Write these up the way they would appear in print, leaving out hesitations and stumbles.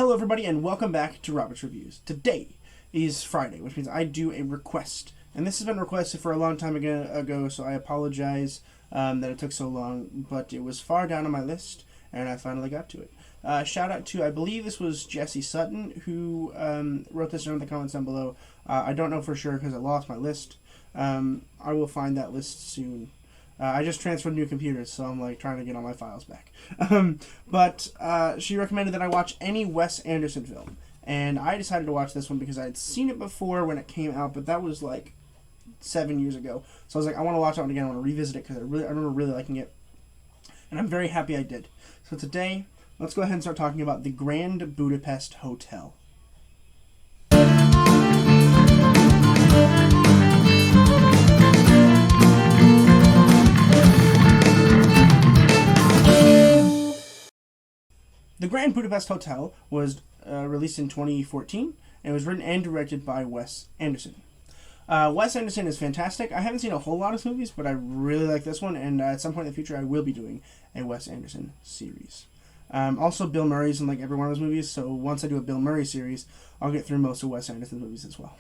Hello everybody and welcome back to Robert's Reviews. Today is Friday, which means I do a request. And this has been requested for a long time ago, so I apologize that it took so long, but it was far down on my list, and I finally got to it. Shout out to, I believe this was Jesse Sutton, who wrote this down in the comments down below. I don't know for sure because I lost my list. I will find that list soon. I just transferred new computers, so I'm like trying to get all my files back. But she recommended that I watch any Wes Anderson film, and I decided to watch this one because I had seen it before when it came out, but that was like 7 years ago. So I was like, I want to watch that one again. I want to revisit it because I remember really liking it, and I'm very happy I did. So today, let's go ahead and start talking about the Grand Budapest Hotel. The Grand Budapest Hotel was released in 2014, and it was written and directed by Wes Anderson. Wes Anderson is fantastic. I haven't seen a whole lot of movies, but I really like this one, and at some point in the future I will be doing a Wes Anderson series. Also, Bill Murray's in like every one of those movies, so once I do a Bill Murray series, I'll get through most of Wes Anderson's movies as well.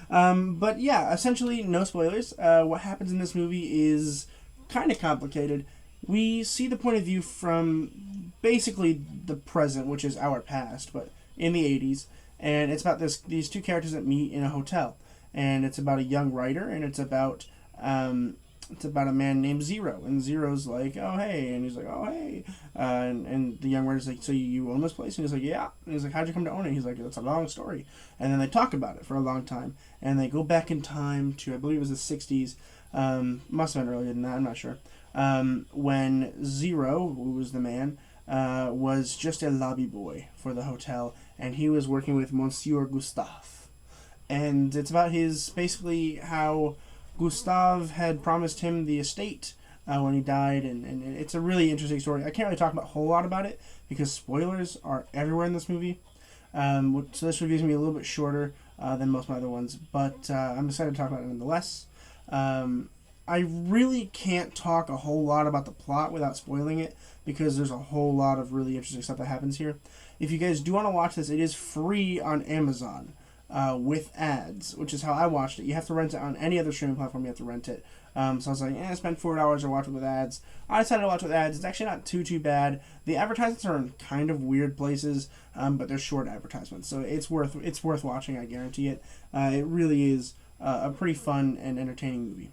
But yeah, essentially, no spoilers. What happens in this movie is kind of complicated. We see the point of view from basically the present, which is our past, but in the 80s, and it's about these two characters that meet in a hotel, and it's about a young writer, and it's about a man named Zero, and Zero's like, oh hey, and he's like, oh hey, and the young writer's like, so you own this place? And he's like, yeah. And he's like, how'd you come to own it? He's like, it's a long story. And then they talk about it for a long time, and they go back in time to, I believe it was the 60s, must have been earlier than that, I'm not sure, when Zero, who was the man, was just a lobby boy for the hotel, and he was working with Monsieur Gustave. And it's about basically how Gustave had promised him the estate when he died, and it's a really interesting story. I can't really talk about a whole lot about it because spoilers are everywhere in this movie. So this review is going to be a little bit shorter than most of my other ones, but I'm excited to talk about it nonetheless. I really can't talk a whole lot about the plot without spoiling it because there's a whole lot of really interesting stuff that happens here. If you guys do want to watch this, it is free on Amazon with ads, which is how I watched it. You have to rent it on any other streaming platform. You have to rent it. So I was like, spend $4 to watch it with ads. I decided to watch it with ads. It's actually not too bad. The advertisements are in kind of weird places, but they're short advertisements, so it's worth watching. I guarantee it. It really is a pretty fun and entertaining movie.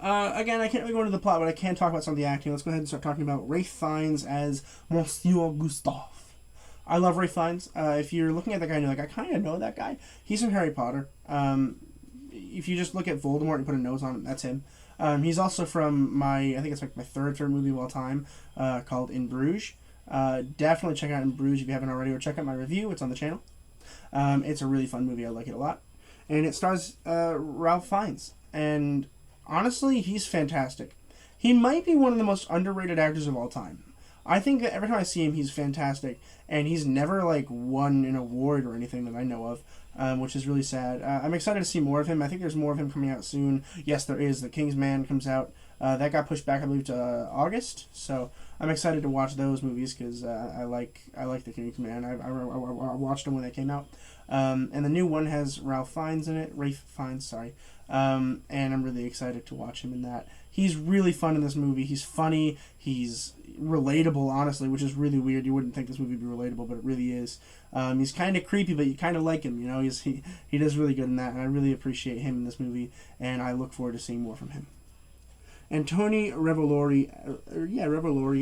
Again, I can't really go into the plot, but I can talk about some of the acting. Let's go ahead and start talking about Ralph Fiennes as Monsieur Gustave. I love Ralph Fiennes. If you're looking at that guy and you're like, I kind of know that guy, he's from Harry Potter. If you just look at Voldemort and put a nose on him, that's him. He's also from I think it's like my third favorite movie of all time, called In Bruges. Definitely check out In Bruges if you haven't already, or check out my review. It's on the channel. It's a really fun movie. I like it a lot. And it stars Ralph Fiennes. And honestly, he's fantastic. He might be one of the most underrated actors of all time. I think that every time I see him, he's fantastic, and he's never like won an award or anything that I know of, which is really sad. I'm excited to see more of him. I think there's more of him coming out soon. Yes, there is. The King's Man comes out. That got pushed back, I believe, to August. So I'm excited to watch those movies because I like the King's Man. I watched them when they came out. And the new one has Ralph Fiennes in it. And I'm really excited to watch him in that. He's really fun in this movie. He's funny. He's relatable, honestly, which is really weird. You wouldn't think this movie would be relatable, but it really is. He's kind of creepy, but you kind of like him. You know, he does really good in that, and I really appreciate him in this movie, and I look forward to seeing more from him. And Tony Revolori,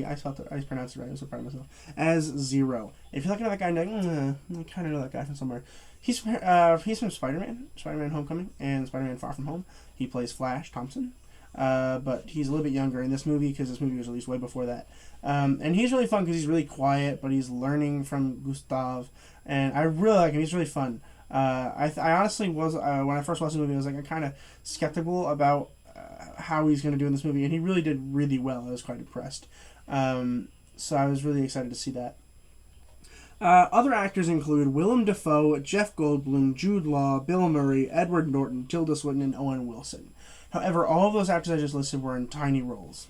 I pronounced it right, I'm so proud of myself, as Zero. If you're looking at that guy and like, I kind of know that guy from somewhere. He's from Spider-Man Homecoming, and Spider-Man Far From Home. He plays Flash Thompson, but he's a little bit younger in this movie because this movie was released way before that. And he's really fun because he's really quiet, but he's learning from Gustave, and I really like him. He's really fun. I honestly was, when I first watched the movie, I was like kind of skeptical about how he's going to do in this movie, and he really did really well. I was quite impressed. So I was really excited to see that. Other actors include Willem Dafoe, Jeff Goldblum, Jude Law, Bill Murray, Edward Norton, Tilda Swinton, and Owen Wilson. However, all of those actors I just listed were in tiny roles.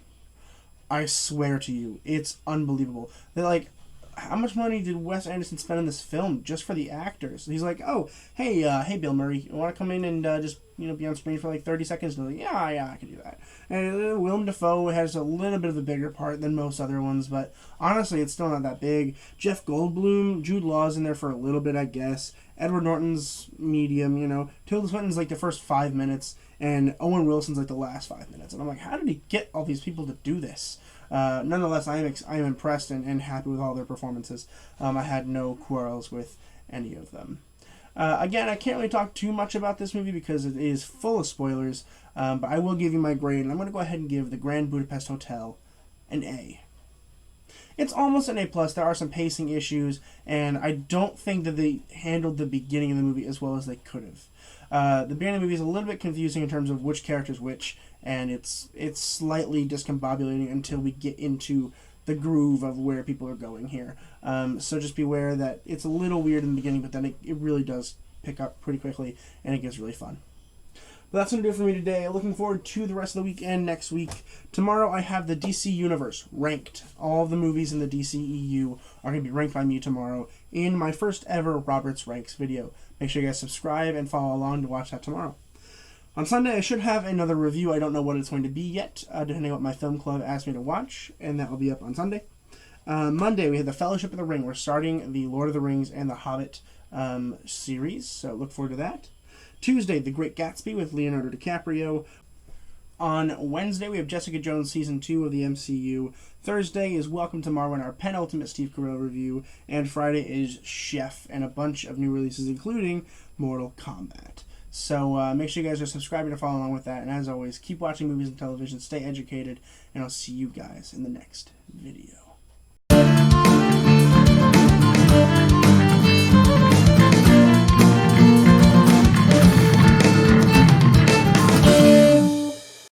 I swear to you, it's unbelievable. They're like, how much money did Wes Anderson spend on this film just for the actors? He's like, oh, hey, Bill Murray, you want to come in and just be on screen for like 30 seconds? And they're like, yeah, I can do that. And Willem Dafoe has a little bit of a bigger part than most other ones, but honestly, it's still not that big. Jeff Goldblum, Jude Law's in there for a little bit, I guess. Edward Norton's medium, Tilda Swinton's like the first 5 minutes, and Owen Wilson's like the last 5 minutes. And I'm like, how did he get all these people to do this? Nonetheless, I am impressed and happy with all their performances. I had no quarrels with any of them. Again, I can't really talk too much about this movie because it is full of spoilers, but I will give you my grade, and I'm going to go ahead and give the Grand Budapest Hotel an A. It's almost an A+. There are some pacing issues, and I don't think that they handled the beginning of the movie as well as they could have. The beginning of the movie is a little bit confusing in terms of which character's which, and it's slightly discombobulating until we get into the groove of where people are going here. So just beware that it's a little weird in the beginning, but then it really does pick up pretty quickly, and it gets really fun. But that's going to do it for me today. Looking forward to the rest of the weekend next week. Tomorrow I have the DC Universe ranked. All of the movies in the DCEU are going to be ranked by me tomorrow in my first ever Roberts Ranks video. Make sure you guys subscribe and follow along to watch that tomorrow. On Sunday I should have another review. I don't know what it's going to be yet, depending on what my film club asked me to watch, and that will be up on Sunday. Monday we have the Fellowship of the Ring. We're starting the Lord of the Rings and the Hobbit series, so look forward to that. Tuesday, The Great Gatsby with Leonardo DiCaprio. On Wednesday, we have Jessica Jones Season 2 of the MCU. Thursday is Welcome to Marwen, our penultimate Steve Carell review. And Friday is Chef and a bunch of new releases, including Mortal Kombat. So make sure you guys are subscribing to follow along with that. And as always, keep watching movies and television, stay educated, and I'll see you guys in the next video.